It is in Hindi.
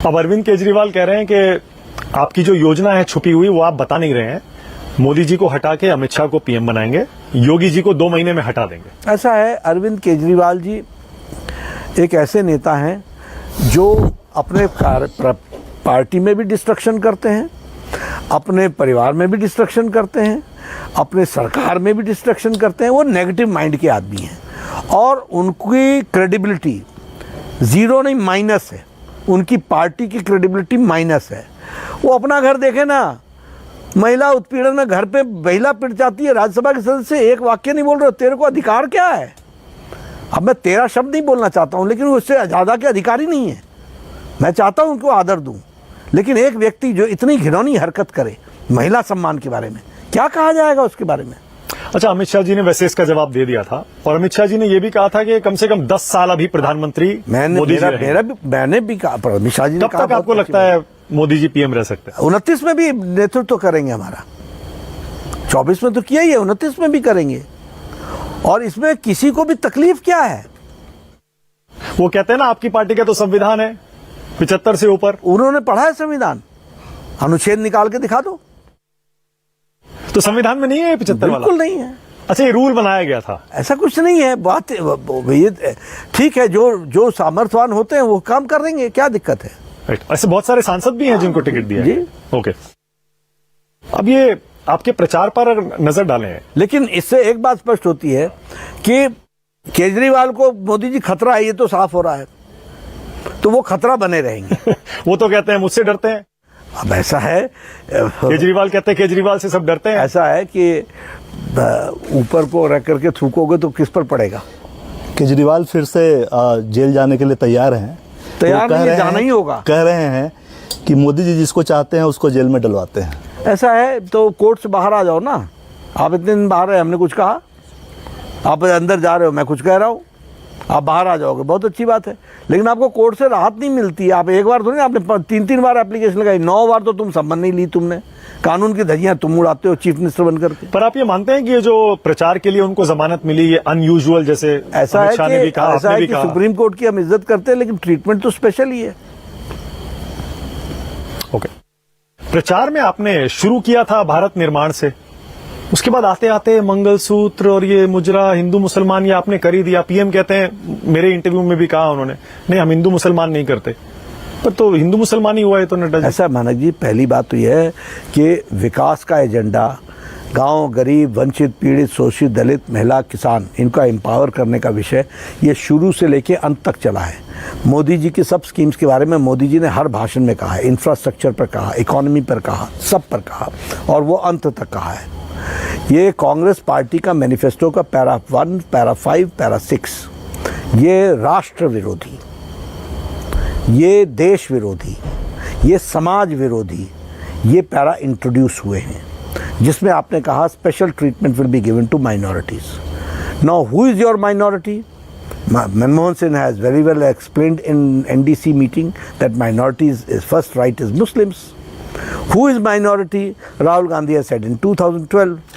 अब अरविंद केजरीवाल कह रहे हैं कि आपकी जो योजना है छुपी हुई वो आप बता नहीं रहे हैं। मोदी जी को हटा के अमित शाह को पीएम बनाएंगे, योगी जी को 2 महीने में हटा देंगे। ऐसा है, अरविंद केजरीवाल जी एक ऐसे नेता हैं जो अपने पार्टी में भी डिस्ट्रक्शन करते हैं, अपने परिवार में भी डिस्ट्रक्शन करते हैं, अपने सरकार में भी डिस्ट्रक्शन करते हैं। वो नेगेटिव माइंड के आदमी हैं और उनकी क्रेडिबिलिटी ज़ीरो नहीं माइनस है, उनकी पार्टी की क्रेडिबिलिटी माइनस है। वो अपना घर देखे ना, महिला उत्पीड़न में घर पे महिला पिट जाती है, राज्यसभा के सदस्य एक वाक्य नहीं बोल रहे हो, तेरे को अधिकार क्या है? अब मैं तेरा शब्द नहीं बोलना चाहता हूँ, लेकिन उससे ज़्यादा के अधिकारी नहीं है। मैं चाहता हूँ उनको आदर दूँ, लेकिन एक व्यक्ति जो इतनी घिनौनी हरकत करे महिला सम्मान के बारे में, क्या कहा जाएगा उसके बारे में? अच्छा, अमित शाह जी ने वैसे इसका जवाब दे दिया था और अमित शाह जी ने यह भी कहा था कि कम से कम 10 साल अभी प्रधानमंत्री मोदी जी रहेंगे। मैंने भी कहा, अमित शाह जी ने कहा। कब तक आपको लगता है मोदी जी पीएम रह सकते हैं? 29 में भी नेतृत्व करेंगे हमारा, 24 में तो किया ही है, 29 में भी करेंगे। और इसमें किसी को भी तकलीफ क्या है? वो कहते हैं ना, आपकी पार्टी का तो संविधान है 75 से ऊपर। उन्होंने पढ़ा है संविधान? अनुच्छेद निकाल के दिखा दो। तो संविधान में नहीं है 75 वाला? बिल्कुल नहीं है। अच्छा, ये रूल बनाया गया था? ऐसा कुछ नहीं है। बात ये ठीक है, जो सामर्थ्यवान होते हैं वो काम कर देंगे, क्या दिक्कत है? ऐसे बहुत सारे सांसद भी हैं जिनको टिकट दिया है। ओके, अब ये आपके प्रचार पर नजर डालें। लेकिन इससे एक बात स्पष्ट होती है कि केजरीवाल को मोदी जी खतरा है, ये तो साफ हो रहा है, तो वो खतरा बने रहेंगे। वो तो कहते हैं मुझसे डरते हैं। अब ऐसा है, केजरीवाल कहते हैं केजरीवाल से सब डरते हैं। ऐसा है कि ऊपर को रख करके थूकोगे तो किस पर पड़ेगा? केजरीवाल फिर से जेल जाने के लिए तैयार हैं। तैयार नहीं, जाना ही होगा। कह रहे हैं कि मोदी जी जिसको चाहते हैं उसको जेल में डलवाते हैं। ऐसा है तो कोर्ट से बाहर आ जाओ ना। आप इतने दिन बाहर रहे, हमने कुछ कहा? आप अंदर जा रहे हो, मैं कुछ कह रहा हूँ, आप बाहर आ जाओगे, बहुत अच्छी बात है। लेकिन आपको कोर्ट से राहत नहीं मिलती। आप एक बार थोड़ी, आपने 3-3 बार एप्लीकेशन लगाई, 9 बार तो तुम सम्मन नहीं ली तुमने। कानून की धज्जियां तुम उड़ाते हो चीफ मिनिस्टर बन करके। पर आप ये मानते हैं कि ये जो प्रचार के लिए उनको जमानत मिली, ये अनयूजुअल, जैसे ऐसा है कि सुप्रीम कोर्ट की हम इज्जत करते हैं, लेकिन ट्रीटमेंट तो स्पेशल ही है। ओके, प्रचार में आपने शुरू किया था भारत निर्माण से, उसके बाद आते आते मंगलसूत्र और ये मुजरा हिंदू मुसलमान ये आपने कर ही दिया। पीएम कहते हैं, मेरे इंटरव्यू में भी कहा उन्होंने, नहीं हम हिंदू मुसलमान नहीं करते। पर तो हिंदू मुसलमान ही हुआ है तो नड्डा जी। ऐसा मानक जी, पहली बात तो यह है कि विकास का एजेंडा, गांव, गरीब, वंचित, पीड़ित, शोषित, दलित, महिला, किसान, इनका एम्पावर करने का विषय ये शुरू से लेके अंत तक चला है। मोदी जी की सब स्कीम्स के बारे में मोदी जी ने हर भाषण में कहा है, इंफ्रास्ट्रक्चर पर कहा, इकोनॉमी पर कहा, सब पर कहा, और वो अंत तक कहा है। ये कांग्रेस पार्टी का मैनिफेस्टो का पैरा 1, पैरा 5, पैरा 6, ये राष्ट्र विरोधी, ये देश विरोधी, ये समाज विरोधी, ये पैरा इंट्रोड्यूस हुए हैं, जिसमें आपने कहा special treatment will be given to minorities. Now who is your minority? Manmohan Singh has very well explained in NDC meeting that minorities is first right is Muslims. Who is minority? Rahul Gandhi has said in 2012.